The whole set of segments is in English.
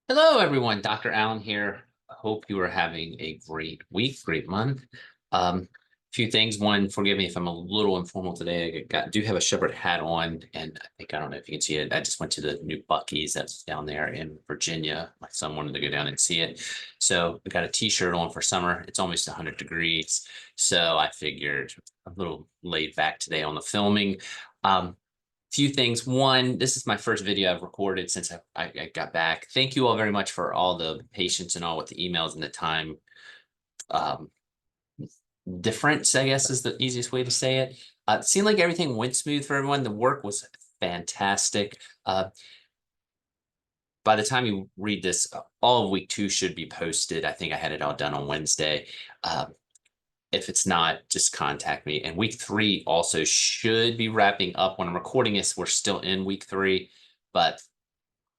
Hello, everyone. Dr. Allen here. I hope you are having a great week, great month. Few things. One, forgive me if I'm a little informal today. Do have a shepherd hat on, and I don't know if you can see it. I just went to the new Buc-ee's that's down there in Virginia. My son wanted to go down and see it, so I got a T-shirt on for summer. It's almost 100 degrees, so I figured a little laid back today on the filming. Few things. One, this is my first video I've recorded since I got back. Thank you all very much for all the patience and all with the emails and the time. Um, Difference, I guess, is the easiest way to say it. It seemed like everything went smooth for everyone. The work was fantastic. By the time you read this, all of week 2 should be posted. I think I had it all done on Wednesday. If it's not, just contact me. And week 3 also should be wrapping up. When I'm recording this, we're still in week 3, but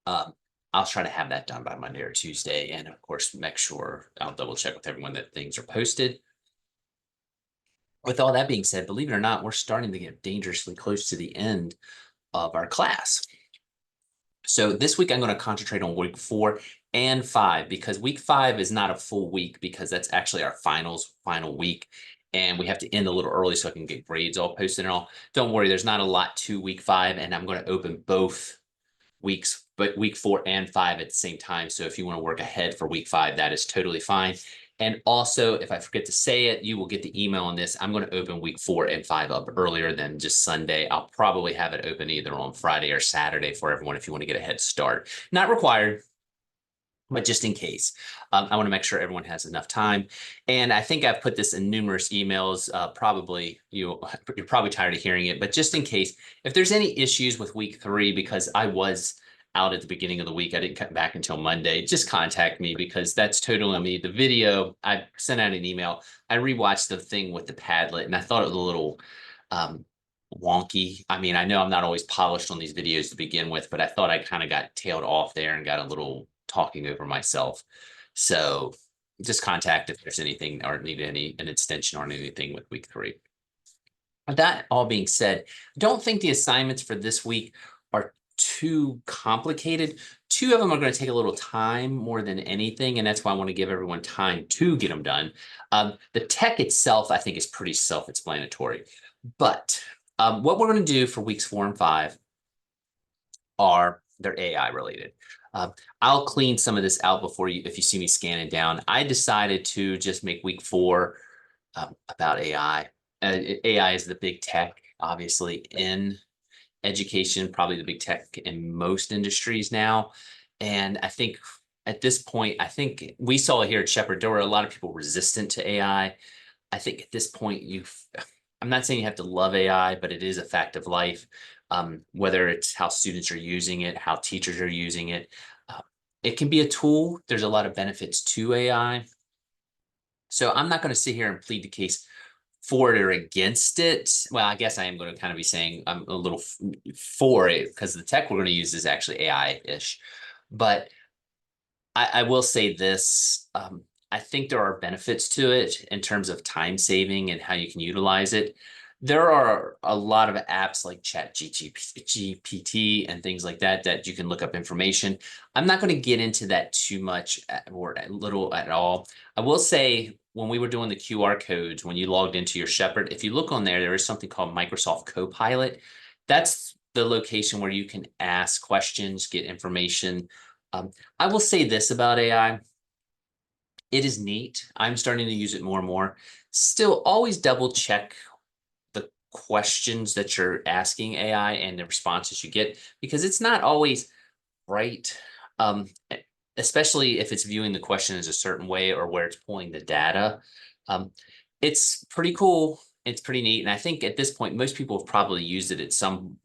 um, I'll try to have that done by Monday or Tuesday. And of course, make sure I'll double check with everyone that things are posted. With all that being said, believe it or not, we're starting to get dangerously close to the end of our class. So this week I'm going to concentrate on week 4 and 5 because week 5 is not a full week because that's actually our final week. And we have to end a little early so I can get grades all posted and all. Don't worry, there's not a lot to week 5, and I'm going to open both weeks, but week 4 and 5 at the same time. So if you want to work ahead for week 5, that is totally fine. And also, if I forget to say it, you will get the email on this. I'm going to open week 4 and 5 up earlier than just Sunday. I'll probably have it open either on Friday or Saturday for everyone if you want to get a head start. Not required, but just in case. I want to make sure everyone has enough time. And I think I've put this in numerous emails. You're probably tired of hearing it, but just in case, if there's any issues with week 3, because I was out at the beginning of the week, I didn't come back until Monday, just contact me because that's totally on me. The video, I sent out an email. I rewatched the thing with the Padlet and I thought it was a little wonky. I mean, I know I'm not always polished on these videos to begin with, but I thought I kind of got tailed off there and got a little talking over myself. So just contact if there's anything or need an extension or anything with week 3. With that all being said, I don't think the assignments for this week are too complicated. 2 of them are going to take a little time more than anything, and that's why I want to give everyone time to get them done. The tech itself, I think, is pretty self-explanatory. But what we're going to do for weeks 4 and 5 they're AI related. I'll clean some of this out before if you see me scanning down. I decided to just make week 4 about AI. AI is the big tech, obviously, in education, probably the big tech in most industries now. And I think at this point, I think we saw here at Shepherd, there were a lot of people resistant to AI. I think at this point, I'm not saying you have to love AI, but it is a fact of life. Whether it's how students are using it, how teachers are using it. It can be a tool. There's a lot of benefits to AI. So I'm not going to sit here and plead the case for it or against it. Well, I guess I am going to kind of be saying I'm a little for it because the tech we're going to use is actually AI-ish. But I will say this. I think there are benefits to it in terms of time saving and how you can utilize it. There are a lot of apps like ChatGPT and things like that that you can look up information. I'm not going to get into that too much or a little at all. I will say when we were doing the QR codes, when you logged into your Shepherd, if you look on there, there is something called Microsoft Copilot. That's the location where you can ask questions, get information. I will say this about AI. It is neat. I'm starting to use it more and more. Still, always double check the questions that you're asking AI and the responses you get because it's not always right. Especially if it's viewing the question as a certain way or where it's pulling the data. Um, it's pretty cool. It's pretty neat. And I think at this point, most people have probably used it at some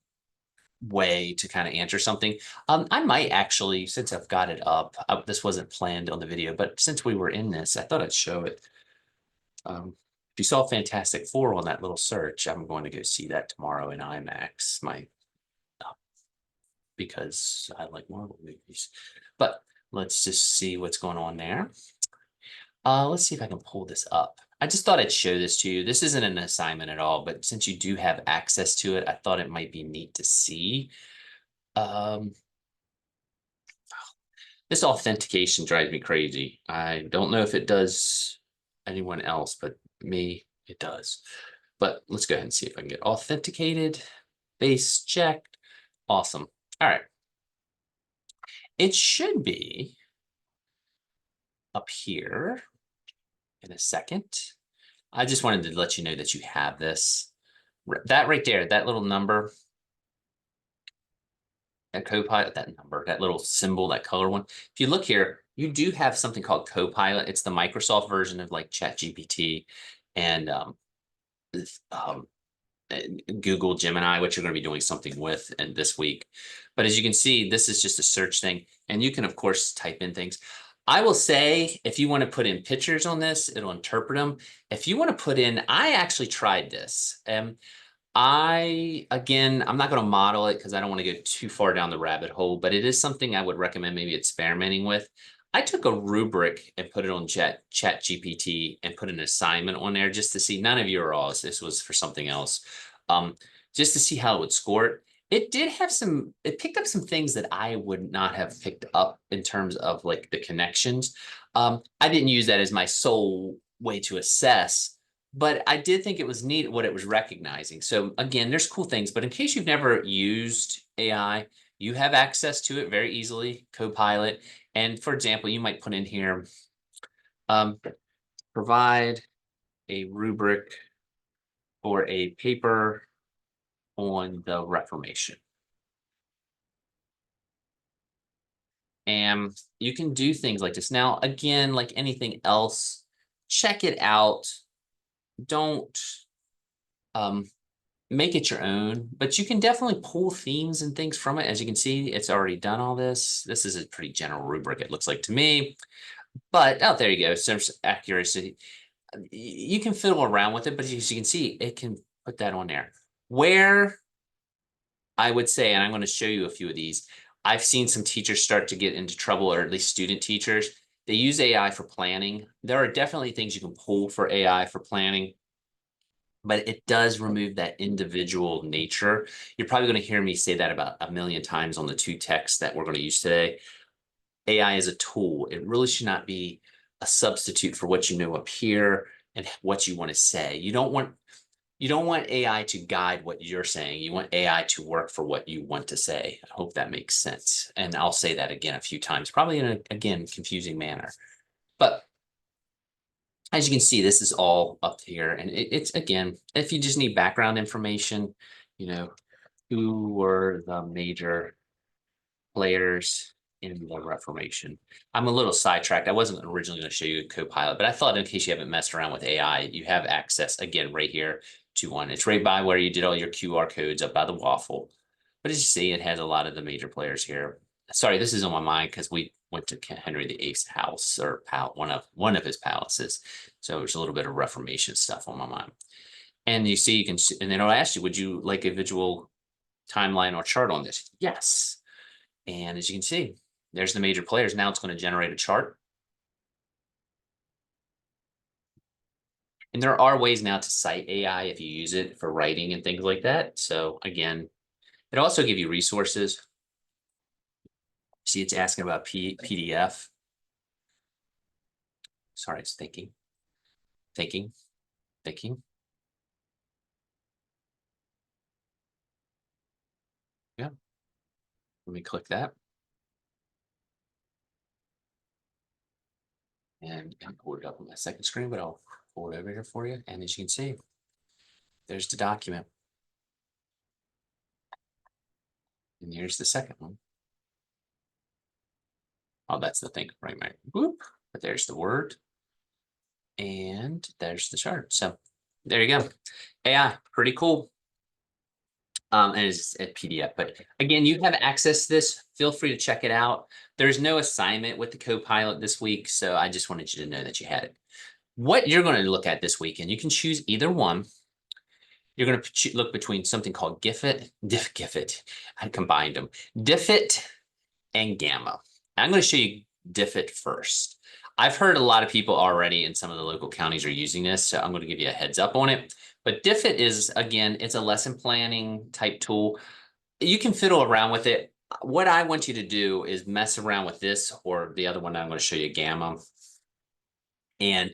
way to kind of answer something. I might actually, since I've got it up, this wasn't planned on the video, but since we were in this, I thought I'd show it. If you saw Fantastic Four on that little search, I'm going to go see that tomorrow in IMAX, because I like Marvel movies. But let's just see what's going on there. Let's see if I can pull this up. I just thought I'd show this to you. This isn't an assignment at all, but since you do have access to it, I thought it might be neat to see. Um, This authentication drives me crazy. I don't know if it does anyone else, but me, it does. But let's go ahead and see if I can get authenticated, base checked. Awesome. All right. It should be up here in a second. I just wanted to let you know that you have this. That right there, that little number, that Copilot, that number, that little symbol, that color one. If you look here, you do have something called Copilot. It's the Microsoft version of like ChatGPT and Google Gemini, which you're going to be doing something with and this week. But as you can see, this is just a search thing. And you can, of course, type in things. I will say, if you want to put in pictures on this, it'll interpret them. If you want to put in, I actually tried this. Again, I'm not going to model it because I don't want to go too far down the rabbit hole, but it is something I would recommend maybe experimenting with. I took a rubric and put it on ChatGPT and put an assignment on there just to see. None of you are all. This was for something else, just to see how it would score it. It did have some. It picked up some things that I would not have picked up in terms of like the connections. I didn't use that as my sole way to assess, but I did think it was neat what it was recognizing. So again, there's cool things. But in case you've never used AI, you have access to it very easily. Copilot. And for example, you might put in here, provide a rubric for a paper on the Reformation. And you can do things like this. Now, again, like anything else, check it out. Don't make it your own, but you can definitely pull themes and things from it. As you can see, it's already done all this. This is a pretty general rubric, it looks like to me. But, oh, there you go. Some accuracy. You can fiddle around with it, but as you can see, it can put that on there. Where I would say, and I'm going to show you a few of these, I've seen some teachers start to get into trouble, or at least student teachers. They use AI for planning. There are definitely things you can pull for AI for planning, but it does remove that individual nature. You're probably going to hear me say that about a million times on the two texts that we're going to use today. AI is a tool. It really should not be a substitute for what you know up here and what you want to say. You don't want AI to guide what you're saying. You want AI to work for what you want to say. I hope that makes sense. And I'll say that again a few times, probably in a, again, confusing manner. But as you can see, this is all up here. And it's, again, if you just need background information, you know, who were the major players in the Reformation. I'm a little sidetracked. I wasn't originally going to show you Copilot, but I thought in case you haven't messed around with AI, you have access, again, right here to one. It's right by where you did all your QR codes up by the waffle. But as you see, it has a lot of the major players here. Sorry, this is on my mind because we went to Henry VIII's house, or one of his palaces. So there's a little bit of Reformation stuff on my mind. And you see, you can, and then it'll ask you, would you like a visual timeline or chart on this? Yes. And as you can see, there's the major players. Now it's going to generate a chart. And there are ways now to cite AI if you use it for writing and things like that. So again, it also gives you resources. See, it's asking about PDF. Sorry, it's thinking. Yeah. Let me click that. And I'll pull it up on my second screen, but I'll pull it over here for you. And as you can see, there's the document. And here's the second one. Oh, that's the thing, right? Boop. But there's the word. And there's the chart. So there you go. AI, pretty cool. And it's a PDF, but again, you have access to this. Feel free to check it out. There's no assignment with the Copilot this week, so I just wanted you to know that you had it. What you're going to look at this week, and you can choose either one. You're going to look between something called Diffit. I combined them. Diffit and Gamma. I'm going to show you Diffit first. I've heard a lot of people already in some of the local counties are using this, so I'm going to give you a heads up on it. But Diffit is, again, it's a lesson planning type tool. You can fiddle around with it. what I want you to do is mess around with this or the other one I'm going to show you, Gamma, and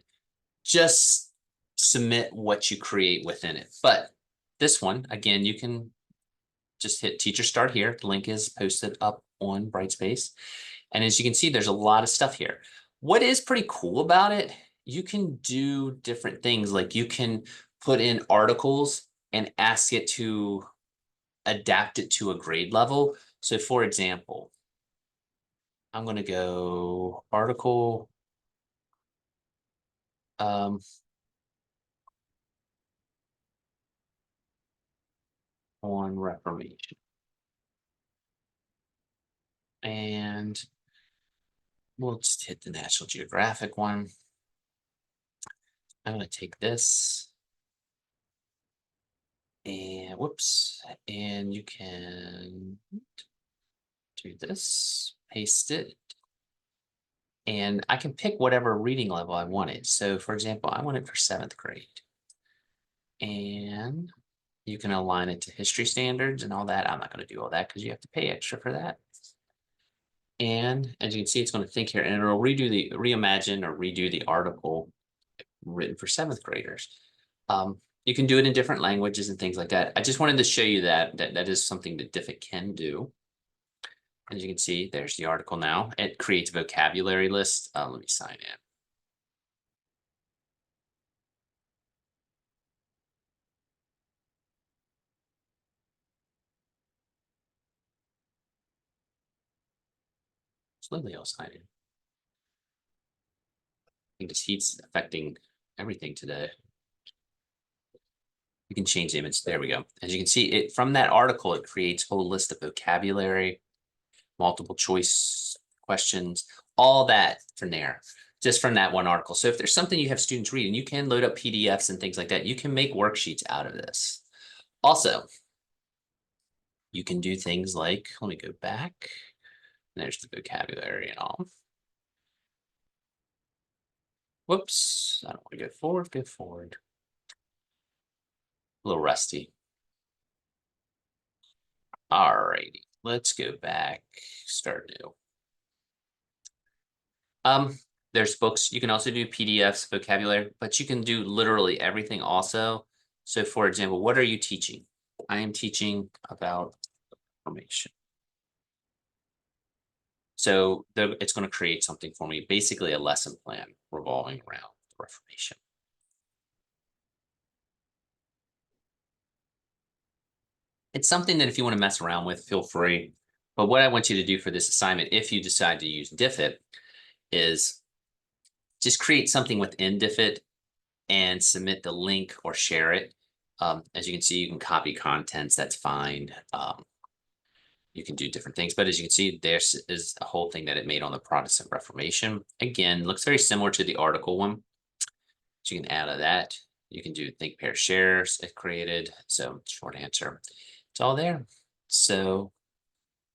just submit what you create within it. But this one, again, you can just hit teacher start here. The link is posted up on Brightspace. And as you can see, there's a lot of stuff here. What is pretty cool about it, you can do different things. Like you can put in articles and ask it to adapt it to a grade level. So for example, I'm going to go article on Reformation. And we'll just hit the National Geographic one. I'm going to take this and whoops, and you can do this, paste it, and I can pick whatever reading level I wanted. So for example, I want it for 7th grade. And you can align it to history standards and all that. I'm not going to do all that because you have to pay extra for that. And as you can see, it's going to think here and it'll reimagine or redo the article written for 7th graders. You can do it in different languages and things like that. I just wanted to show you that is something that Diffit can do. As you can see, there's the article now. It creates a vocabulary list. Let me sign in. Slowly I'll sign in. I think this heat's affecting everything today. You can change the image. There we go. As you can see, it from that article, it creates a whole list of vocabulary, multiple choice questions, all that from there, just from that one article. So if there's something you have students read, and you can load up PDFs and things like that, you can make worksheets out of this. Also, you can do things like, let me go back. There's the vocabulary and all. Whoops, I don't want to go forward, go forward. A little rusty. All righty, let's go back, start new. There's books. You can also do PDFs, vocabulary, but you can do literally everything also. So for example, what are you teaching? I am teaching about Reformation. So it's going to create something for me, basically a lesson plan revolving around the Reformation. It's something that if you want to mess around with, feel free. But what I want you to do for this assignment, if you decide to use Diffit, is just create something within Diffit and submit the link or share it. As you can see, you can copy contents, that's fine. You can do different things, but as you can see, there is a whole thing that it made on the Protestant Reformation. Again, looks very similar to the article one. So you can add that. You can do think, pair, shares it created. So short answer, it's all there. So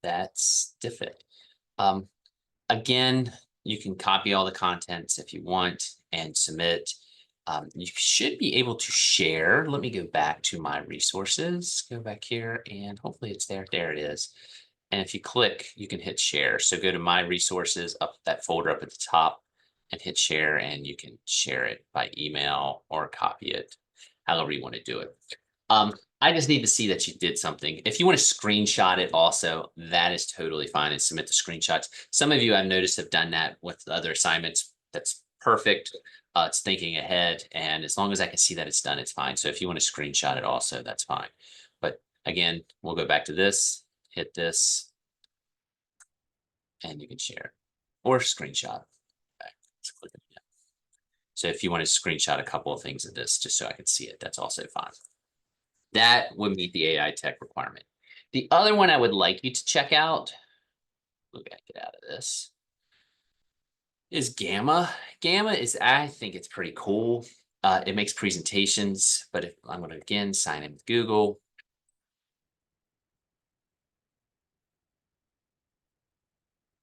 that's Diffit. Again, you can copy all the contents if you want and submit. You should be able to share. Let me go back to my resources, go back here, and hopefully it's there. There it is. And if you click, you can hit share. So go to my resources, up that folder up at the top, and hit share, and you can share it by email or copy it, however you want to do it. I just need to see that you did something. If you want to screenshot it also, that is totally fine, and submit the screenshots. Some of you I've noticed have done that with other assignments. That's perfect. It's thinking ahead, and as long as I can see that it's done, it's fine. So if you want to screenshot it also, that's fine. But again, we'll go back to this, hit this, and you can share or screenshot. Let's click it again. So if you want to screenshot a couple of things of this, just so I can see it, that's also fine. That would meet the AI tech requirement. The other one I would like you to check out, we're gonna get out of this, is Gamma. Gamma is, I think it's pretty cool. It makes presentations, but if I'm gonna again sign in with Google.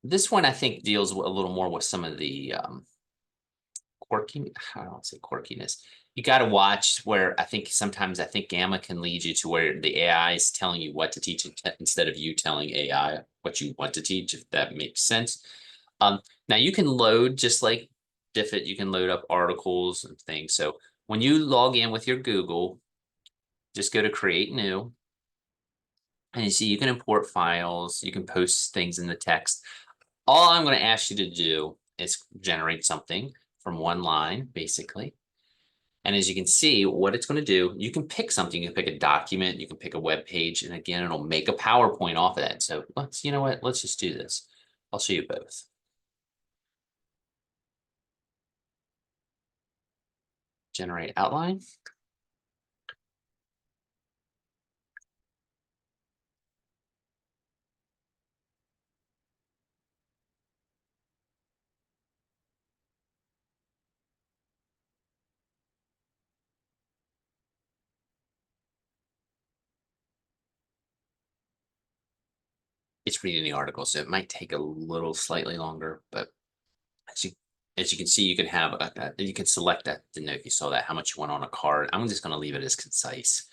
This one I think deals a little more with some of the quirky, I don't say quirkiness. You got to watch where sometimes I think Gamma can lead you to where the AI is telling you what to teach instead of you telling AI what you want to teach, if that makes sense. Now you can load just like Diffit, you can load up articles and things. So when you log in with your Google, just go to create new. And you see you can import files, you can post things in the text. All I'm going to ask you to do is generate something from one line, basically. And as you can see, what it's going to do, you can pick something. You can pick a document, you can pick a web page, and again, it'll make a PowerPoint off of that. So you know what? Let's just do this. I'll show you both. Generate outline. It's reading the article, so it might take a little slightly longer, but as you as you can see, you can have you can select that. Didn't know if you saw that, how much you want on a card. I'm just going to leave it as concise.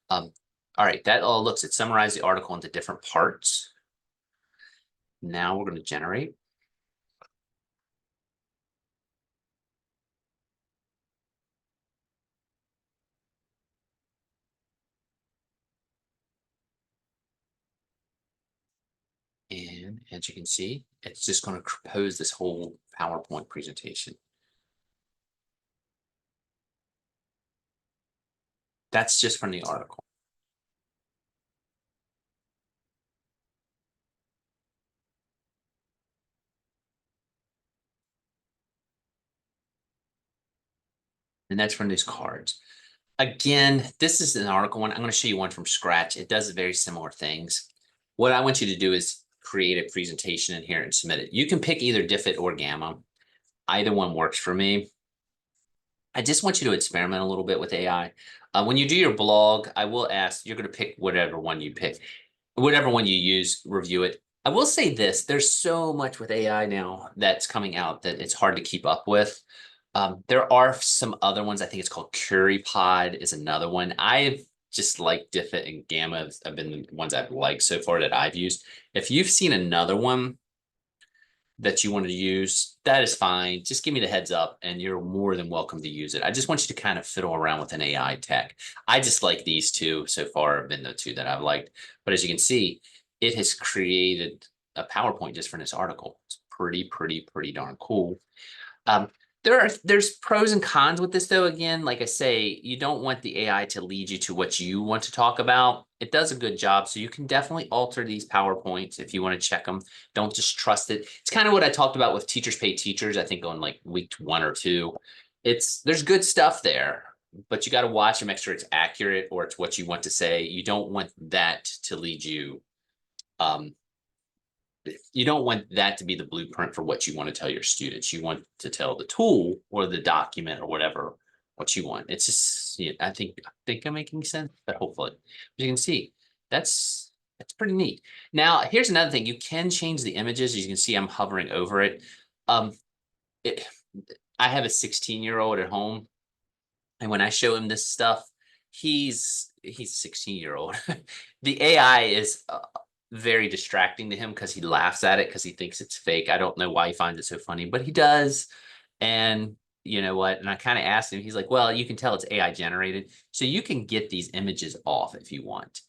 All right, that all looks, it summarized the article into different parts. Now we're going to generate. And as you can see, it's just going to compose this whole PowerPoint presentation. That's just from the article. And that's from these cards. Again, this is an article one. I'm going to show you one from scratch. It does very similar things. What I want you to do is create a presentation in here and submit it. You can pick either Diffit or Gamma. Either one works for me. I just want you to experiment a little bit with AI. When you do your blog, I will ask, you're going to pick whatever one you pick, whatever one you use, review it. I will say this, there's so much with AI now that's coming out that it's hard to keep up with. There are some other ones. I think it's called CurryPod is another one. I've just like Diffit and Gamma have been the ones I've liked so far that I've used. If you've seen another one that you wanted to use, that is fine. Just give me the heads up and you're more than welcome to use it. I just want you to kind of fiddle around with an AI tech. I just like these two so far have been the two that I've liked. But as you can see, it has created a PowerPoint just for this article. It's pretty darn cool. There's pros and cons with this though. Again, like I say, you don't want the AI to lead you to what you want to talk about. It does a good job, so you can definitely alter these PowerPoints if you want to check them. Don't just trust it. It's kind of what I talked about with Teachers Pay Teachers, I think on like week 1 or 2. There's good stuff there, but you got to watch and make sure it's accurate or it's what you want to say. You don't want that to lead you. You don't want that to be the blueprint for what you want to tell your students. You want to tell the tool or the document or whatever what you want. It's just, I think I'm making sense, but hopefully, as you can see, that's pretty neat. Now, here's another thing. You can change the images. As you can see, I'm hovering over it. it I have a 16-year-old at home, and when I show him this stuff, he's a 16-year-old. The AI is very distracting to him because he laughs at it because he thinks it's fake. I don't know why he finds it so funny, but he does. And you know what? And I kind of asked him, he's like, well, you can tell it's AI generated. So you can get these images off if you want.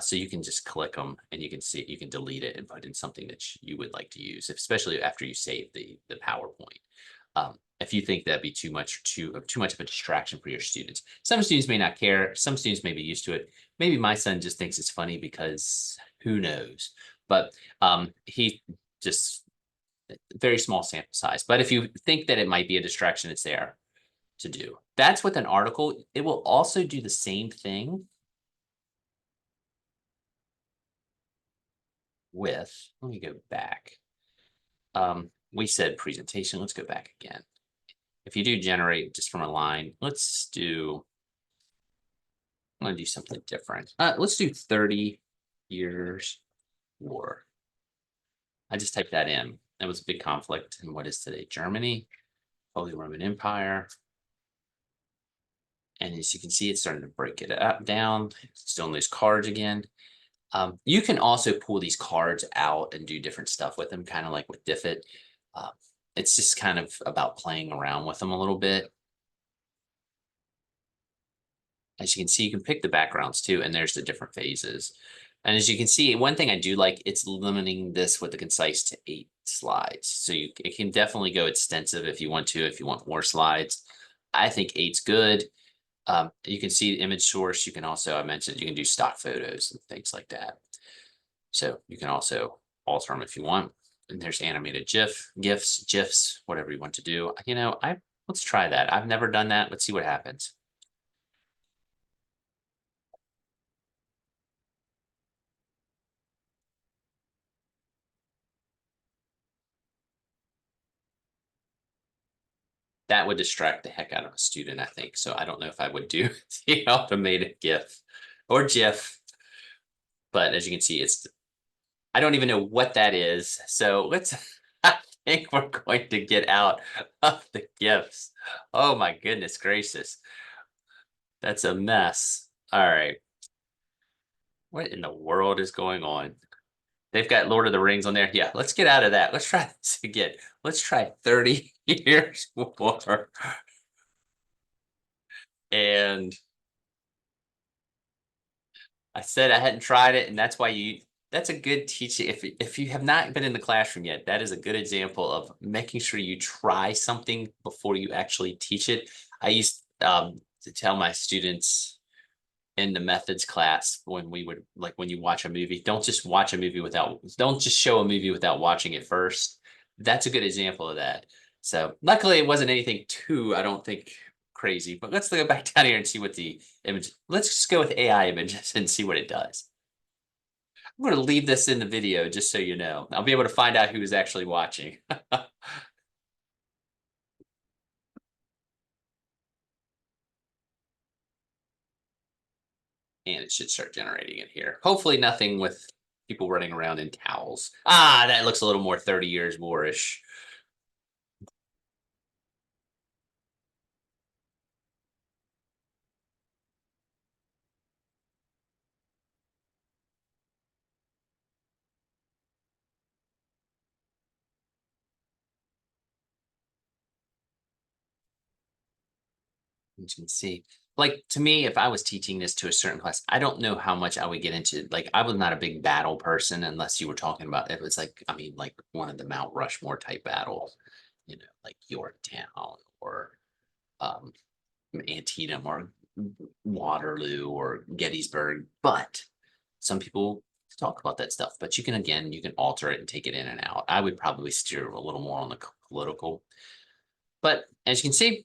So you can just click them and you can see, you can delete it and put in something that you would like to use, especially after you save the PowerPoint. If you think that'd be too much of a distraction for your students. Some students may not care. Some students may be used to it. Maybe my son just thinks it's funny because who knows? But he just very small sample size. But if you think that it might be a distraction, it's there to do. That's with an article. It will also do the same thing with, let me go back. We said presentation. Let's go back again. If you do generate just from a line, let's do, I'm going to do something different. Let's do 30 years war. I just typed that in. That was a big conflict in what is today Germany. Holy Roman Empire. And as you can see, it's starting to break it up down. Still in those cards again. You can also pull these cards out and do different stuff with them, kind of like with Diffit. Uh, it's just kind of about playing around with them a little bit. As you can see, you can pick the backgrounds too, and there's the different phases. And as you can see, one thing I do like, it's limiting this with the concise to 8 slides. So it can definitely go extensive if you want to, if you want more slides. I think 8's good. You can see image source. You can also, I mentioned, you can do stock photos and things like that. So you can also alter them if you want. And there's animated GIFs, whatever you want to do. Let's try that. I've never done that. Let's see what happens. That would distract the heck out of a student, I think. So I don't know if I would do the automated GIF or GIF. But as you can see, I don't even know what that is. So I think we're going to get out of the GIFs. Oh my goodness gracious. That's a mess. All right. What in the world is going on? They've got Lord of the Rings on there. Yeah, let's get out of that. Let's try this again. Let's try 30 years more. And I said I hadn't tried it, and that's why that's a good teaching. If you have not been in the classroom yet, that is a good example of making sure you try something before you actually teach it. I used to tell my students in the methods class when we would, like, when you watch a movie, don't just show a movie without watching it first. That's a good example of that. So luckily it wasn't anything too, I don't think, crazy, but let's go back down here and see what the image, let's just go with AI images and see what it does. I'm going to leave this in the video just so you know. I'll be able to find out who's actually watching. And it should start generating it here. Hopefully nothing with people running around in towels. Ah, that looks a little more 30 years more-ish. As you can see, like, to me, if I was teaching this to a certain class, I don't know how much I would get into. Like, I was not a big battle person unless you were talking about, it was like, I mean, like one of the Mount Rushmore type battles, like Yorktown or um, Antietam or Waterloo or Gettysburg. But some people talk about that stuff, but you can alter it and take it in and out. I would probably steer a little more on the political. But as you can see,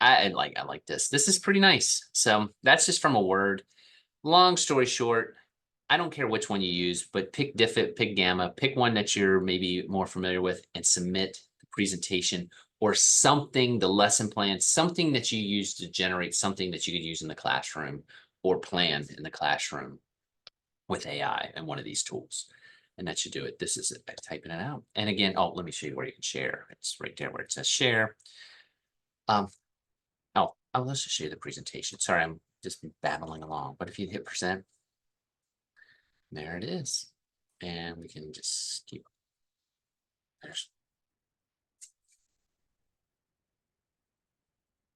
I like this. This is pretty nice. So that's just from a Word. Long story short, I don't care which one you use, but pick Diffit, pick Gamma, pick one that you're maybe more familiar with, and submit the presentation or something, the lesson plan, something that you use to generate something that you could use in the classroom or plan in the classroom with AI and one of these tools. And that should do it. This is it, typing it out. And again, oh, let me show you where you can share. It's right there where it says share. Let's just show you the presentation. Sorry, I'm just babbling along. But if you hit present, there it is. And we can just keep.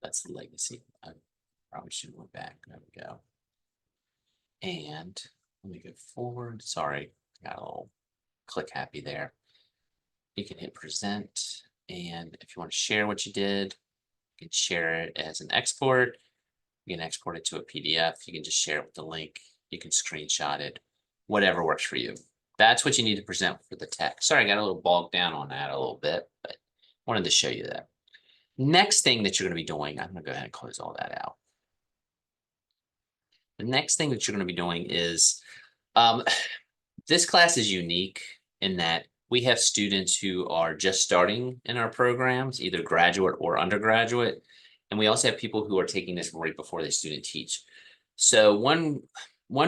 That's the legacy. I probably should have went back. There we go. And let me go forward. Sorry, I got a little click happy there. You can hit present. And if you want to share what you did, you can share it as an export. You can export it to a PDF. You can just share it with the link. You can screenshot it, whatever works for you. That's what you need to present for the text. Sorry, I got a little bogged down on that a little bit, but wanted to show you that. Next thing that you're going to be doing, I'm going to go ahead and close all that out. The next thing that you're going to be doing is, this class is unique in that we have students who are just starting in our programs, either graduate or undergraduate. And we also have people who are taking this right before they student teach. So one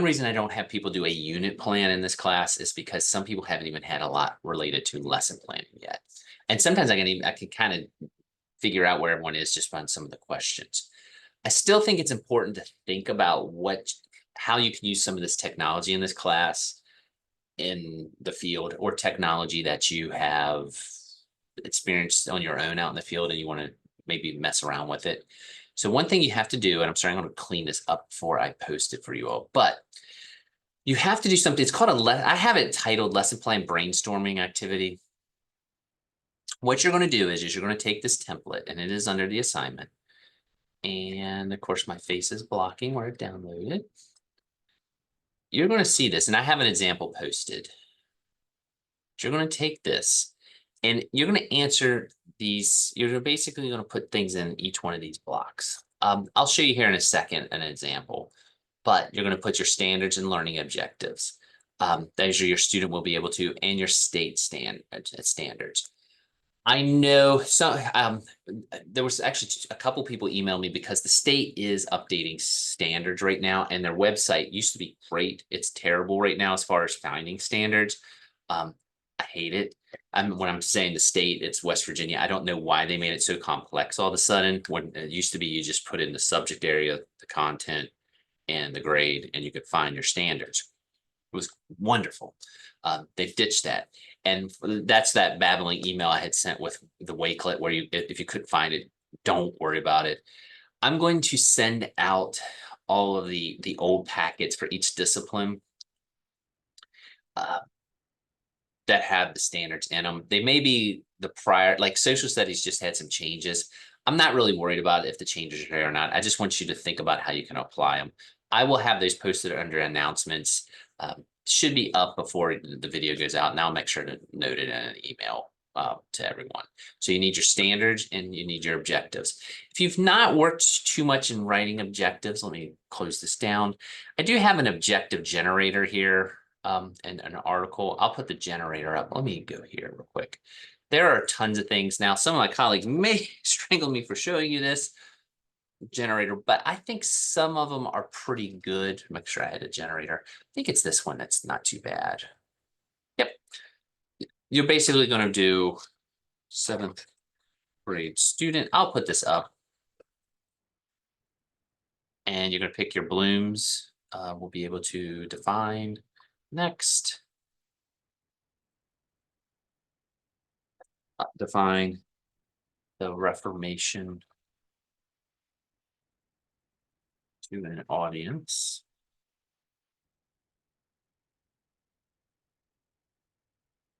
reason I don't have people do a unit plan in this class is because some people haven't even had a lot related to lesson planning yet. And sometimes I can kind of figure out where everyone is just on some of the questions. I still think it's important to think about how you can use some of this technology in this class in the field, or technology that you have experienced on your own out in the field and you want to maybe mess around with it. So one thing you have to do, and I'm sorry, I'm going to clean this up before I post it for you all, but you have to do something. It's called I have it titled lesson plan brainstorming activity. What you're going to do is you're going to take this template, and it is under the assignment. And of course, my face is blocking where it downloaded. You're going to see this, and I have an example posted. You're going to take this and you're going to answer these. You're basically going to put things in each one of these blocks. I'll show you here in a second an example, but you're going to put your standards and learning objectives. Those are your student will be able to, and your state standards. I know there was actually a couple people emailed me because the state is updating standards right now, and their website used to be great. It's terrible right now as far as finding standards. I hate it. When I'm saying the state, it's West Virginia. I don't know why they made it so complex all of a sudden, when it used to be you just put in the subject area, the content, and the grade, and you could find your standards. It was wonderful. They've ditched that. And that's that babbling email I had sent with the Wakelet, where if you couldn't find it, don't worry about it. I'm going to send out all of the old packets for each discipline that have the standards in them. They may be the prior, like social studies just had some changes. I'm not really worried about if the changes are there or not. I just want you to think about how you can apply them. I will have those posted under announcements. Should be up before the video goes out, and I'll make sure to note it in an email to everyone. So you need your standards and you need your objectives. If you've not worked too much in writing objectives, let me close this down. I do have an objective generator here and an article. I'll put the generator up. Let me go here real quick. There are tons of things. Now, some of my colleagues may strangle me for showing you this generator, but I think some of them are pretty good. Make sure I had a generator. I think it's this one that's not too bad. Yep. You're basically going to do 7th grade student. I'll put this up. And you're going to pick your blooms. We'll be able to define next. Define the Reformation to an audience.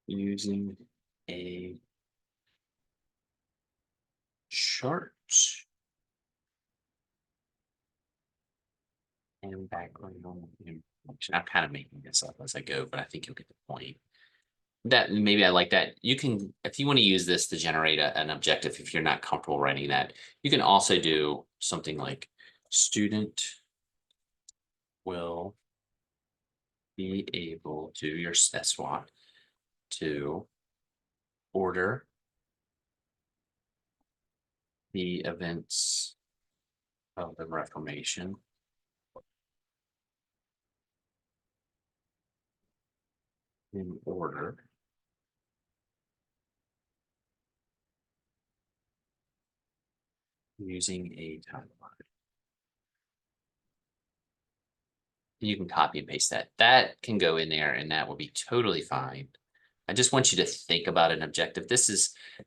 Using a chart and background information. I'm kind of making this up as I go, but I think you'll get the point. That maybe I like that. You can, if you want to use this to generate an objective, if you're not comfortable writing that, you can also do something like student will be able to, your SWOT, to order the events of the Reformation in order using a timeline. You can copy and paste that. That can go in there and that will be totally fine. I just want you to think about an objective.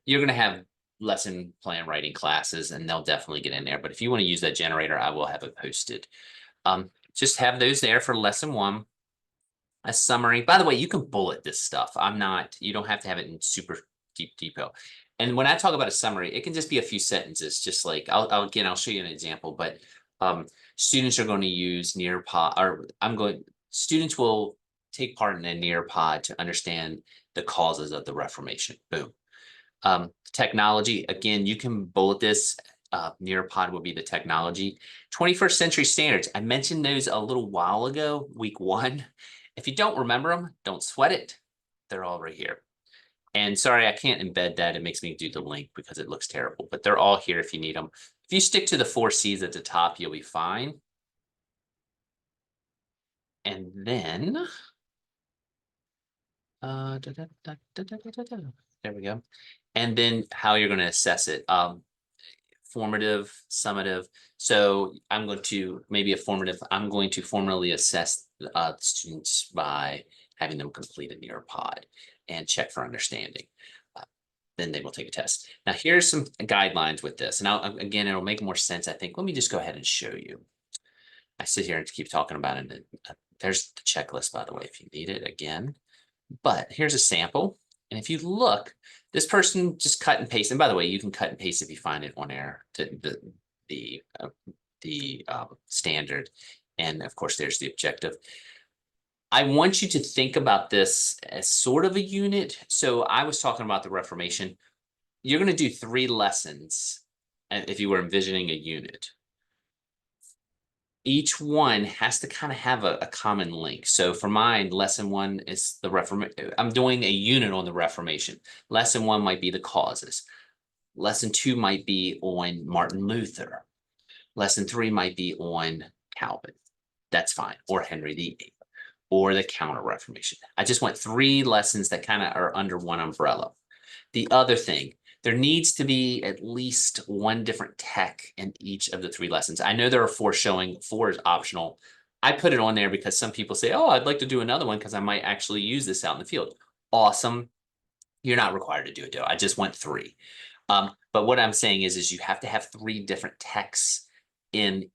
You're going to have lesson plan writing classes and they'll definitely get in there. But if you want to use that generator, I will have it posted. Just have those there for lesson 1. A summary. By the way, you can bullet this stuff. You don't have to have it in super deep detail. And when I talk about a summary, it can just be a few sentences, just like I'll show you an example, but students are going to use Nearpod, or students will take part in a Nearpod to understand the causes of the Reformation. Boom. Technology, again, you can bullet this. Nearpod will be the technology. 21st century standards. I mentioned those a little while ago, week 1. If you don't remember them, don't sweat it. They're all right here. And sorry, I can't embed that. It makes me do the link because it looks terrible, but they're all here if you need them. If you stick to the 4 C's at the top, you'll be fine. And then, there we go. And then how you're going to assess it. formative, summative. So I'm going to maybe a formative. I'm going to formally assess the students by having them complete a Nearpod and check for understanding. Then they will take a test. Now here's some guidelines with this. And again, it'll make more sense, I think. Let me just go ahead and show you. I sit here and keep talking about it. And there's the checklist, by the way, if you need it again. But here's a sample. And if you look, this person just cut and paste. And by the way, you can cut and paste if you find it on air to the standard. And of course, there's the objective. I want you to think about this as sort of a unit. So I was talking about the Reformation. You're going to do 3 lessons if you were envisioning a unit. Each one has to kind of have a common link. So for mine, lesson 1 is the Reformation. I'm doing a unit on the Reformation. Lesson 1 might be the causes. Lesson 2 might be on Martin Luther. Lesson 3 might be on Calvin. That's fine. Or Henry VIII. Or the Counter-Reformation. I just want 3 lessons that kind of are under one umbrella. The other thing, there needs to be at least 1 different tech in each of the 3 lessons. I know there are 4 showing, 4 is optional. I put it on there because some people say, oh, I'd like to do another one because I might actually use this out in the field. Awesome. You're not required to do it, though. I just want 3. But what I'm saying is you have to have 3 different techs in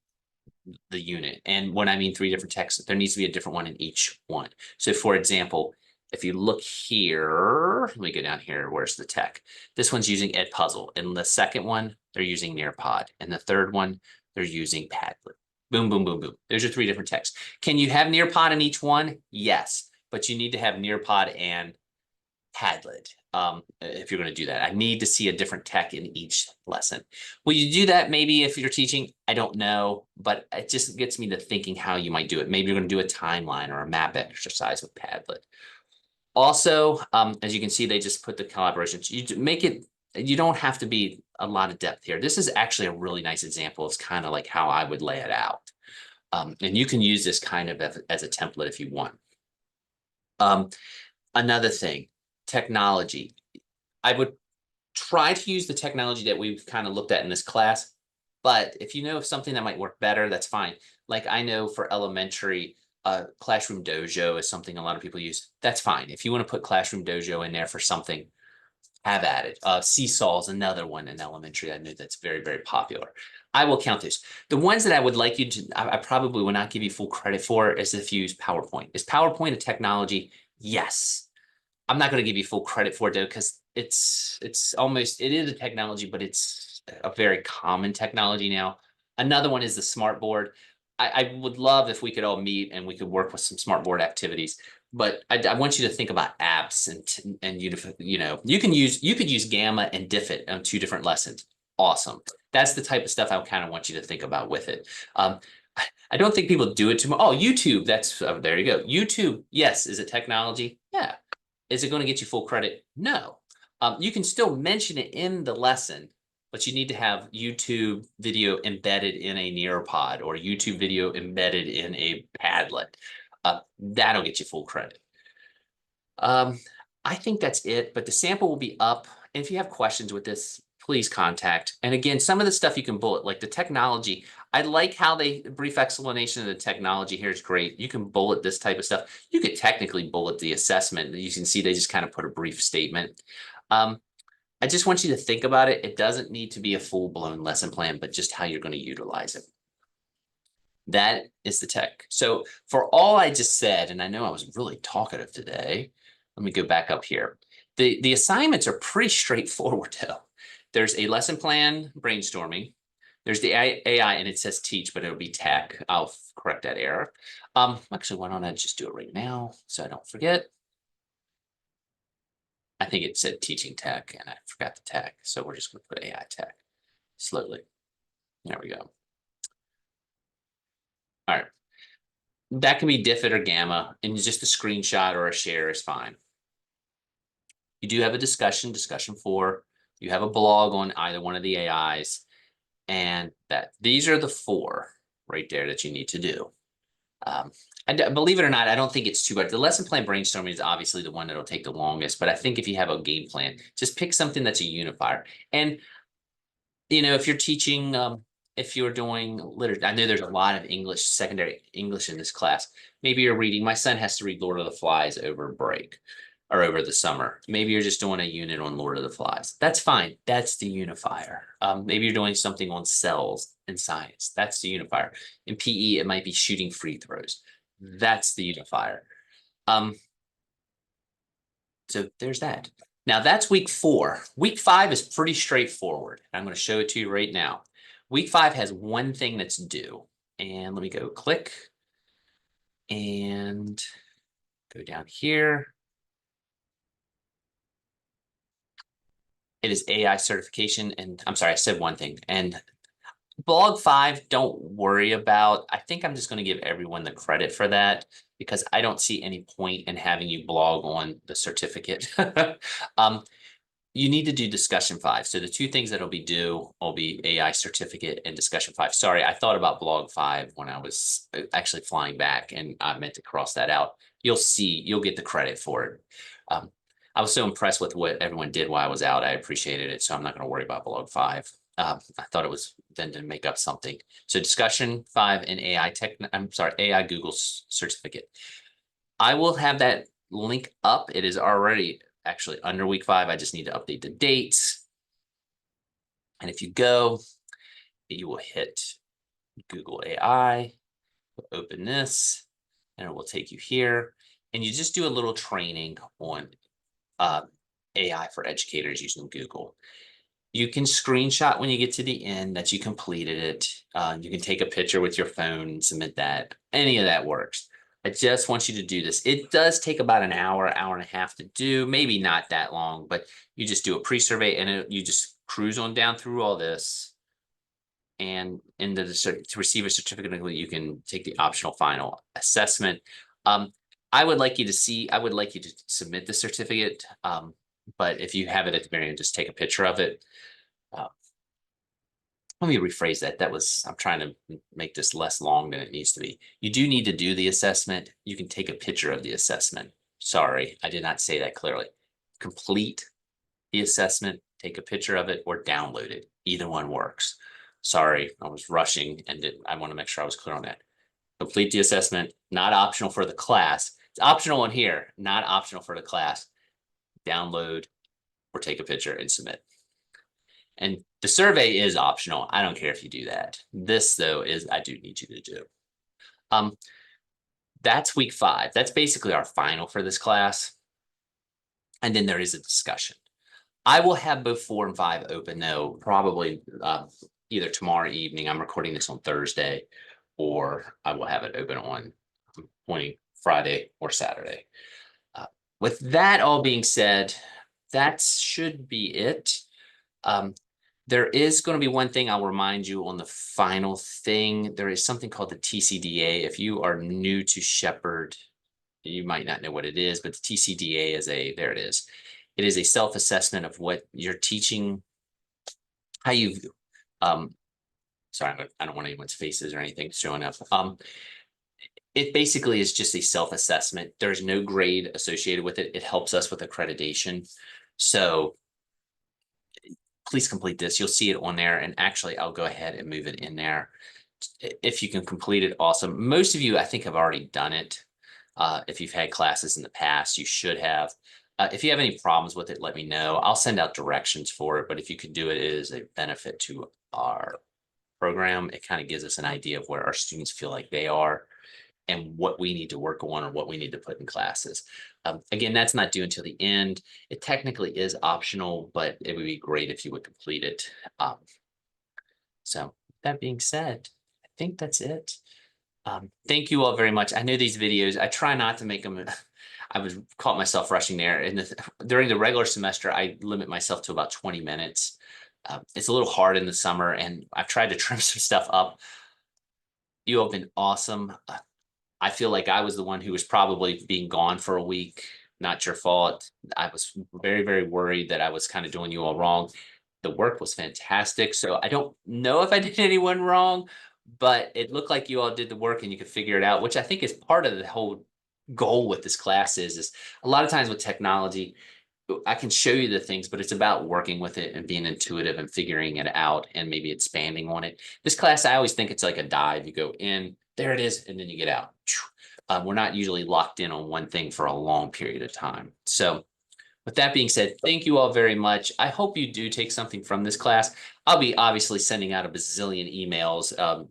the unit. And when I mean 3 different texts, there needs to be a different one in each one. So for example, if you look here, let me go down here. Where's the tech? This one's using Edpuzzle. And the second one, they're using Nearpod. And the third one, they're using Padlet. Boom, boom, boom, boom. There's your 3 different texts. Can you have Nearpod in each one? Yes, but you need to have Nearpod and Padlet if you're going to do that. I need to see a different tech in each lesson. Will you do that maybe if you're teaching? I don't know, but it just gets me to thinking how you might do it. Maybe you're going to do a timeline or a map exercise with Padlet. Also, as you can see, they just put the collaborations. You make it, you don't have to be a lot of depth here. This is actually a really nice example. It's kind of like how I would lay it out. And you can use this kind of as a template if you want. Another thing, technology. I would try to use the technology that we've kind of looked at in this class, but if you know of something that might work better, that's fine. Like I know for elementary, Classroom Dojo is something a lot of people use. That's fine. If you want to put Classroom Dojo in there for something, have at it. Seesaw is another one in elementary. I know that's very, very popular. I will count those. The ones that I would like you to, I probably will not give you full credit for is if you use PowerPoint. Is PowerPoint a technology? Yes. I'm not going to give you full credit for it though, because it's almost, it is a technology, but it's a very common technology now. Another one is the Smartboard. I would love if we could all meet and we could work with some Smartboard activities, but I want you to think about apps and you know, you could use Gamma and Diffit on 2 different lessons. Awesome. That's the type of stuff I kind of want you to think about with it. I don't think people do it too much. Oh, YouTube, that's, there you go. YouTube, yes. Is it technology? Yeah. Is it going to get you full credit? No. You can still mention it in the lesson, but you need to have YouTube video embedded in a Nearpod or YouTube video embedded in a Padlet. That'll get you full credit. I think that's it, but the sample will be up. And if you have questions with this, please contact. And again, some of the stuff you can bullet, like the technology. I like how they brief explanation of the technology here is great. You can bullet this type of stuff. You could technically bullet the assessment. You can see they just kind of put a brief statement. I just want you to think about it. It doesn't need to be a full-blown lesson plan, but just how you're going to utilize it. That is the tech. So for all I just said, and I know I was really talkative today, let me go back up here. The assignments are pretty straightforward though. There's a lesson plan brainstorming. There's the AI and it says teach, but it'll be tech. I'll correct that error. Actually, why don't I just do it right now so I don't forget. I think it said teaching tech and I forgot the tech. So we're just going to put AI tech slowly. There we go. All right. That can be Diffit or Gamma, and just a screenshot or a share is fine. You do have a discussion 4. You have a blog on either one of the AIs, and that these are the 4 right there that you need to do. And believe it or not, I don't think it's too bad. The lesson plan brainstorming is obviously the one that'll take the longest, but I think if you have a game plan, just pick something that's a unifier. And if you're teaching, if you're doing literature, I know there's a lot of English, secondary English in this class. Maybe you're reading, my son has to read Lord of the Flies over break or over the summer. Maybe you're just doing a unit on Lord of the Flies. That's fine. That's the unifier. Maybe you're doing something on cells in science. That's the unifier. In PE, it might be shooting free throws. That's the unifier. So there's that. Now that's week 4. Week 5 is pretty straightforward. I'm going to show it to you right now. Week 5 has one thing that's due. And let me go click and go down here. It is AI certification. And I'm sorry, I said one thing. And blog 5, don't worry about. I think I'm just going to give everyone the credit for that because I don't see any point in having you blog on the certificate. You need to do discussion 5. So the 2 things that'll be due will be AI certificate and discussion 5. Sorry, I thought about blog 5 when I was actually flying back and I meant to cross that out. You'll see, you'll get the credit for it. I was so impressed with what everyone did while I was out. I appreciated it. So I'm not going to worry about blog 5. I thought it was then to make up something. So discussion 5 and AI Google certificate. I will have that link up. It is already actually under week 5. I just need to update the dates. And if you go, you will hit Google AI, open this, and it will take you here. And you just do a little training on AI for educators using Google. You can screenshot when you get to the end that you completed it. You can take a picture with your phone and submit that. Any of that works. I just want you to do this. It does take about an hour, hour and a half to do, maybe not that long, but you just do a pre-survey and you just cruise on down through all this. And to receive a certificate, you can take the optional final assessment. I would like you to submit the certificate. But if you have it at the very end, just take a picture of it. Let me rephrase that. I'm trying to make this less long than it needs to be. You do need to do the assessment. You can take a picture of the assessment. Sorry, I did not say that clearly. Complete the assessment, take a picture of it, or download it. Either one works. Sorry, I was rushing and I want to make sure I was clear on that. Complete the assessment, not optional for the class. It's optional in here, not optional for the class. Download or take a picture and submit. And the survey is optional. I don't care if you do that. This, though, I do need you to do. That's week 5. That's basically our final for this class. And then there is a discussion. I will have both 4 and 5 open, though, probably either tomorrow evening. I'm recording this on Thursday, or I will have it open on Friday or Saturday. With that all being said, that should be it. There is going to be one thing I'll remind you on the final thing. There is something called the TCDA. If you are new to Shepherd, you might not know what it is, but the TCDA is there it is. It is a self-assessment of what you're teaching, how you, sorry, I don't want anyone's faces or anything showing up. It basically is just a self-assessment. There's no grade associated with it. It helps us with accreditation. So please complete this. You'll see it on there. And actually, I'll go ahead and move it in there. If you can complete it, awesome. Most of you, I think, have already done it. If you've had classes in the past, you should have. If you have any problems with it, let me know. I'll send out directions for it. But if you could do it, it is a benefit to our program. It kind of gives us an idea of where our students feel like they are and what we need to work on or what we need to put in classes. Again, that's not due until the end. It technically is optional, but it would be great if you would complete it. So that being said, I think that's it. Thank you all very much. I know these videos, I try not to make them, I was caught myself rushing there. And during the regular semester, I limit myself to about 20 minutes. It's a little hard in the summer and I've tried to trim some stuff up. You have been awesome. I feel like I was the one who was probably being gone for a week. Not your fault. I was very, very worried that I was kind of doing you all wrong. The work was fantastic. So I don't know if I did anyone wrong, but it looked like you all did the work and you could figure it out, which I think is part of the whole goal with this class is a lot of times with technology, I can show you the things, but it's about working with it and being intuitive and figuring it out and maybe expanding on it. This class, I always think it's like a dive. You go in, there it is, and then you get out. We're not usually locked in on one thing for a long period of time. So with that being said, thank you all very much. I hope you do take something from this class. I'll be obviously sending out a bazillion emails,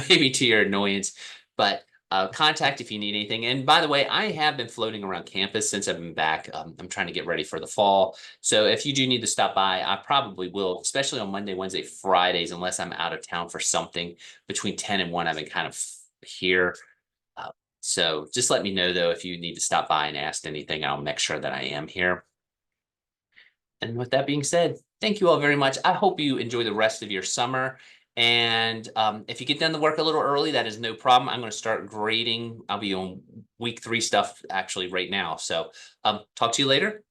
maybe to your annoyance, but contact if you need anything. And by the way, I have been floating around campus since I've been back. I'm trying to get ready for the fall. So if you do need to stop by, I probably will, especially on Monday, Wednesday, Fridays, unless I'm out of town for something between 10 and 1. I've been kind of here. So just let me know, though, if you need to stop by and ask anything. I'll make sure that I am here. And with that being said, thank you all very much. I hope you enjoy the rest of your summer. And if you get done the work a little early, that is no problem. I'm going to start grading. I'll be on week 3 stuff actually right now. So talk to you later.